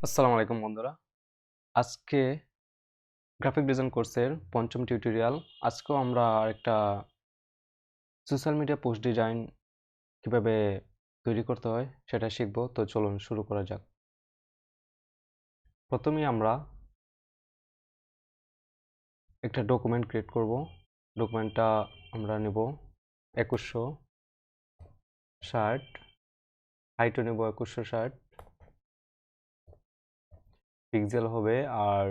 আসসালামু আলাইকুম বন্ধুরা। আজকে গ্রাফিক ডিজাইন কোর্সের পঞ্চম টিউটোরিয়াল। আজকেও আমরা একটা সোশ্যাল মিডিয়া পোস্ট ডিজাইন কিভাবে তৈরি করতে হয় সেটা শিখব। তো চলুন শুরু করা যাক। প্রথমেই আমরা একটা ডকুমেন্ট ক্রিয়েট করব। ডকুমেন্টটা আমরা নেব 2160, হাইটও নেব 2160 পিক্সেল হবে, আর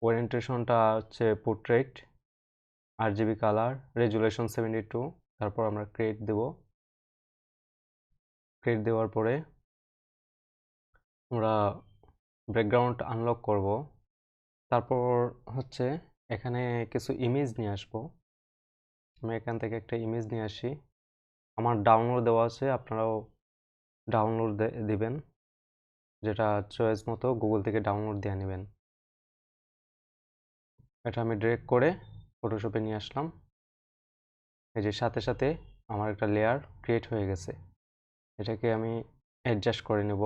ওরিয়েন্টেশনটা হচ্ছে পোর্ট্রেট, RGB কালার, রেজুলেশন 72। তারপর আমরা ক্রিয়েট দেব। ক্রিয়েট দেওয়ার পরে আমরা ব্যাকগ্রাউন্ড আনলক করব। তারপর হচ্ছে এখানে কিছু ইমেজ নিয়ে আসবো। আমি এখান থেকে একটা ইমেজ নিয়ে আসি। আমার ডাউনলোড দেওয়া আছে, আপনারাও ডাউনলোড দিবেন, যেটা চয়েস মতো গুগল থেকে ডাউনলোড দিয়ে নেবেন। এটা আমি ড্র্যাগ করে ফটোশপে নিয়ে আসলাম। এই যে সাথে সাথে আমার একটা লেয়ার ক্রিয়েট হয়ে গেছে। এটাকে আমি অ্যাডজাস্ট করে নেব।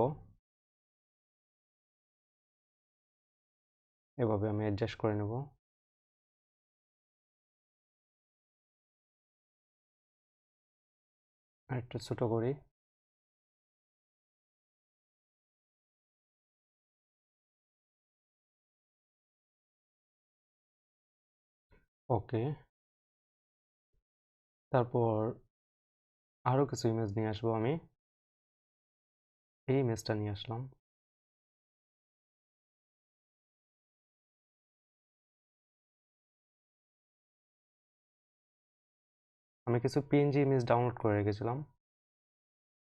এভাবে আমি অ্যাডজাস্ট করে নেব। আর একটু ছোট করি। ওকে। তারপর আরও কিছু ইমেজ নিয়ে আসবো আমি। এই ইমেজটা নিয়ে আসলাম। আমি কিছু পিএনজি ইমেজ ডাউনলোড করে রেখেছিলাম।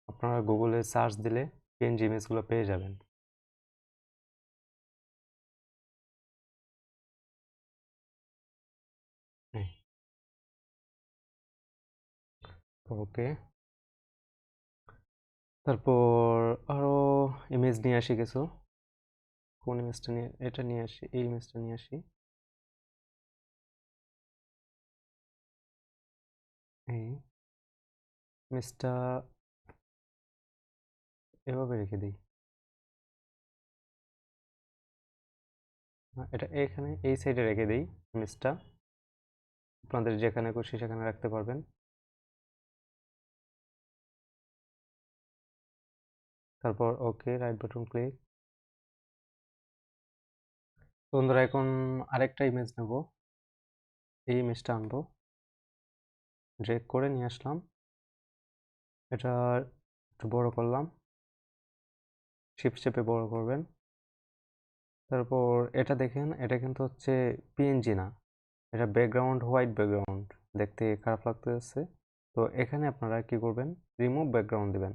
আপনারা গুগলে সার্চ দিলে পিএনজি ইমেজগুলো পেয়ে যাবেন। ওকে। তারপর আরো ইমেজ নিয়ে আসি কিছু। কোন ইমেজটা নিয়ে, এটা নিয়ে আসি, এই ইমেজটা নিয়ে আসি। এই ইমেজটা এভাবে রেখে দিই। এটা এখানে এই সাইডে রেখে দিই ইমেজটা। আপনাদের যেখানে খুশি সেখানে রাখতে পারবেন। তারপর ওকে, রাইট বাটন ক্লিক। বন্ধুরা এখন আরেকটা ইমেজ নেব। এই ইমেজটা আনবো, ড্র্যাগ করে নিয়ে আসলাম। এটা একটু বড় করলাম, শিফট চেপে বড় করবেন। তারপর এটা দেখেন, এটা কিন্তু হচ্ছে পিএনজি না, এটা ব্যাকগ্রাউন্ড, হোয়াইট ব্যাকগ্রাউন্ড, দেখতে খারাপ লাগতেছে। তো এখানে আপনারা কি করবেন, রিমুভ ব্যাকগ্রাউন্ড দিবেন।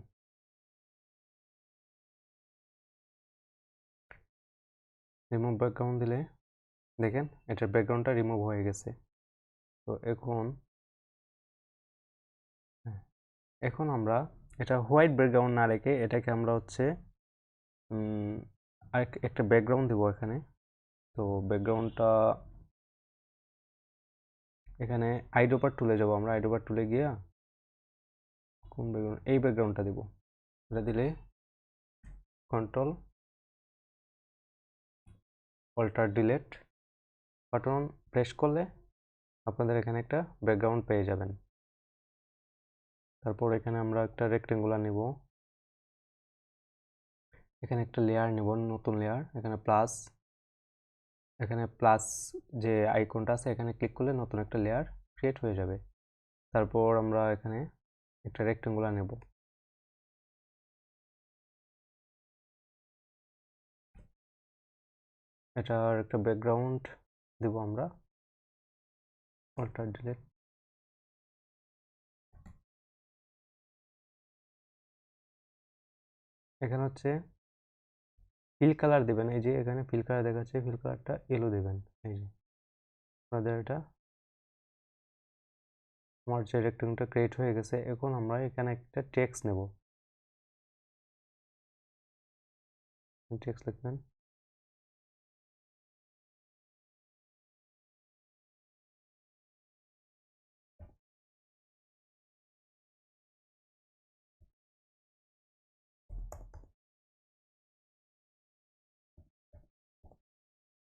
রিমুভ ব্যাকগ্রাউন্ড দিলে দেখেন এটার ব্যাকগ্রাউন্ডটা রিমুভ হয়ে গেছে। তো এখন হ্যাঁ, এখন আমরা এটা হোয়াইট ব্যাকগ্রাউন্ড না রেখে এটাকে আমরা হচ্ছে একটা ব্যাকগ্রাউন্ড দেবো এখানে। তো ব্যাকগ্রাউন্ডটা এখানে আইডোপার টুলে যাব আমরা। আইডোপার টুলে গিয়ে কোন ব্যাকগ্রাউন্ড, এই ব্যাকগ্রাউন্ডটা দিব। এটা দিলে control alt delete button press করলে আপনাদের এখানে একটা ব্যাকগ্রাউন্ড পেয়ে যাবেন। তারপর এখানে আমরা একটা রেক্টেঙ্গুলার নিব। এখানে একটা লেয়ার নেব, নতুন লেয়ার। এখানে প্লাস, এখানে প্লাস যে আইকনটা আছে এখানে ক্লিক করলে নতুন একটা লেয়ার ক্রিয়েট হয়ে যাবে। তারপর আমরা এখানে একটা রেক্টেঙ্গুলার নেব। এটার একটা ব্যাকগ্রাউন্ড দেব আমরা, অল্টার ডিলেট। এখানে হচ্ছে ফিল কালার দেবেন। এই যে এখানে ফিল কালার দেখাচ্ছে, ফিল কালারটা ইয়েলো দেবেন। এই যে আমাদের এটা, আমার যে রেক্টেঙ্গলটা ক্রিয়েট হয়ে গেছে। এখন আমরা এখানে একটা টেক্সট নেব। টেক্সট লিখবেন।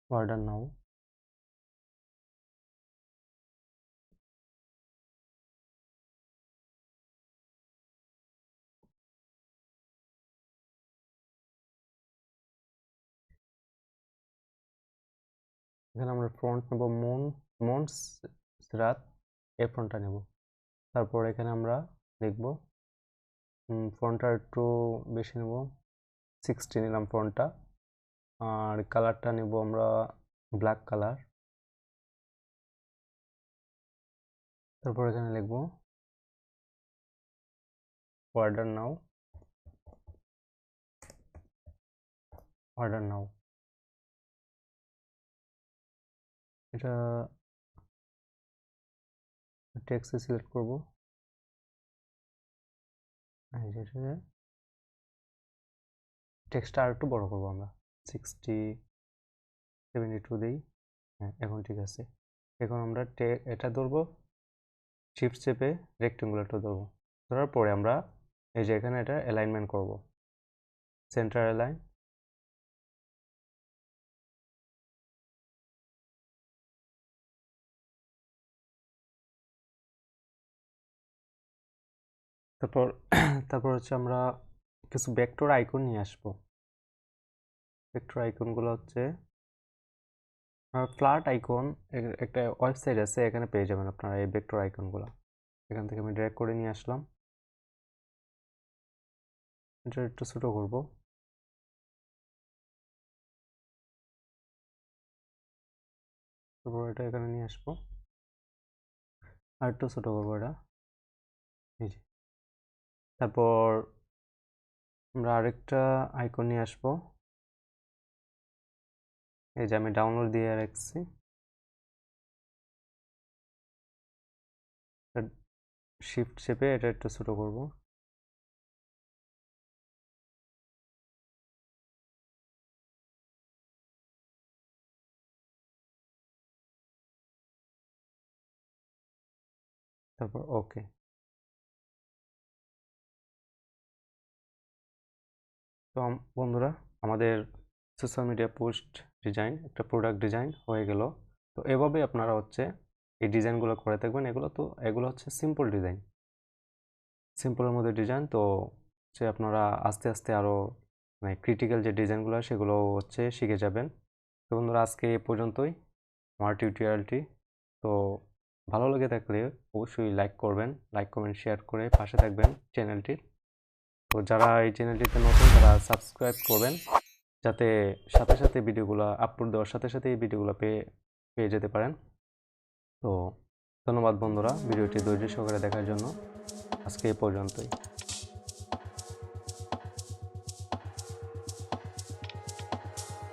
অর্ডার নাও। এখানে আমরা ফ্রন্ট নেব মন্টস রাত, এই ফ্রন্টটা নেব। তারপর এখানে আমরা লিখব ফন্টটা একটু বেশি নেব, 60 নিলাম ফন্টটা। আর কালারটা নেব আমরা ব্ল্যাক কালার। তারপর এখানে লিখব অর্ডার নাও, অর্ডার নাও। এটা টেক্সটে সিলেক্ট করব, টেক্সটটা আর একটু বড় করব আমরা, 60 72 দেই। হ্যাঁ, এখন ঠিক আছে। এখন আমরা এটা ধরবো, শিফট চেপে রেক্টেঙ্গুলারটা ধরবো। ধরার পরে আমরা এই যে এখানে এটা অ্যালাইনমেন্ট করব, সেন্টার অ্যালাইন। তারপর তারপর হচ্ছে আমরা কিছু ভেক্টর আইকন নিয়ে আসবো। ভেক্টর আইকনগুলো হচ্ছে ফ্ল্যাট আইকন, একটা ওয়েবসাইট আছে, এখানে পেয়ে যাবেন আপনারা এই ভেক্টর আইকনগুলো। এখান থেকে আমি ড্র্যাগ করে নিয়ে আসলাম, এটা একটু ছোট করব। তারপর এটা এখানে নিয়ে আসবো, আর একটু ছোট করবো এটা, এই যে। তারপর আমরা আরেকটা আইকন নিয়ে আসবো, এই যে আমি ডাউনলোড দিয়ে রাখছি। শিফট চেপে এটা একটু ছোট করব। তারপর ওকে। তো বন্ধুরা, আমাদের সোশ্যাল মিডিয়া পোস্ট ডিজাইন, একটা প্রোডাক্ট ডিজাইন হয়ে গেল। তো এভাবে আপনারা হচ্ছে এই ডিজাইনগুলো করে থাকবেন। এগুলো হচ্ছে সিম্পল ডিজাইন, সিম্পলের মধ্যে ডিজাইন। তো হচ্ছে আপনারা আস্তে আস্তে আরও মানে ক্রিটিক্যাল যে ডিজাইনগুলো সেগুলো হচ্ছে শিখে যাবেন। তো বন্ধুরা, আজকে এ পর্যন্তই আমার টিউটোরিয়ালটি। তো ভালো লেগে থাকলে অবশ্যই লাইক করবেন, লাইক কমেন্ট শেয়ার করে পাশে থাকবেন চ্যানেলটির। তো যারা এই চ্যানেলটিতে নতুন তারা সাবস্ক্রাইব করবেন, যাতে সাথে সাথে ভিডিওগুলো আপলোড দেওয়ার সাথে সাথে এই ভিডিওগুলো পেয়ে যেতে পারেন। তো ধন্যবাদ বন্ধুরা, ভিডিওটি ধৈর্য সহকারে দেখার জন্য। আজকে এই পর্যন্তই।